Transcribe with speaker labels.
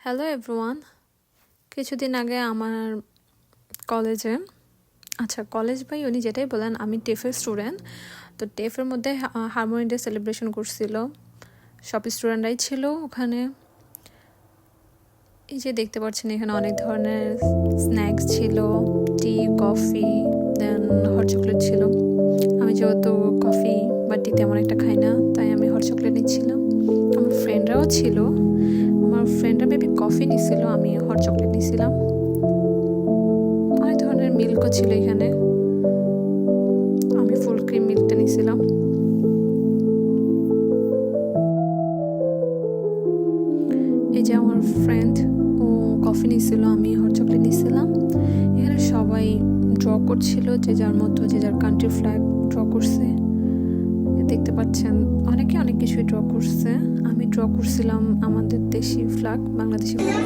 Speaker 1: Hello everyone. কিছুদিন আগে আমার কলেজে কলেজ ভাই উনি যেটাই বলেন, আমি টেফের স্টুডেন্ট। তো টেফের মধ্যে হারমোনি ডে সেলিব্রেশন করছিল, সব স্টুডেন্টরাই ছিল ওখানে। এই যে দেখতে পাচ্ছেন এখানে অনেক ধরনের স্ন্যাক্স ছিল, টি, কফি, দেন হট চকলেট ছিল। আমি যেহেতু কফি বা টি তেমন একটা খাই না, তাই আমি হট চকলেট নিচ্ছিলাম। আমার ফ্রেন্ডরাও ছিল, আমার ফ্রেন্ডরা মেবি কফি নিছিল, আমি হট চকলেট নিছিলাম। অনেক ধরনের মিল্কও ছিল এখানে, আমি ফুল ক্রিম মিল্কটা নিছিলাম। এই যে আমার ফ্রেন্ড, ও কফি নিছিল, আমি হট চকলেট নিছিলাম। এখানে সবাই ড্র করছিল, যে যার মতো যে যার কান্ট্রি ফ্ল্যাগ ড্র করছে। দেখতে পাচ্ছেন অনেকে অনেক কিছুই ড্র করছে। আমি ড্র করছিলাম আমাদের দেশি ফ্ল্যাগ, বাংলাদেশি ফ্ল্যাগ।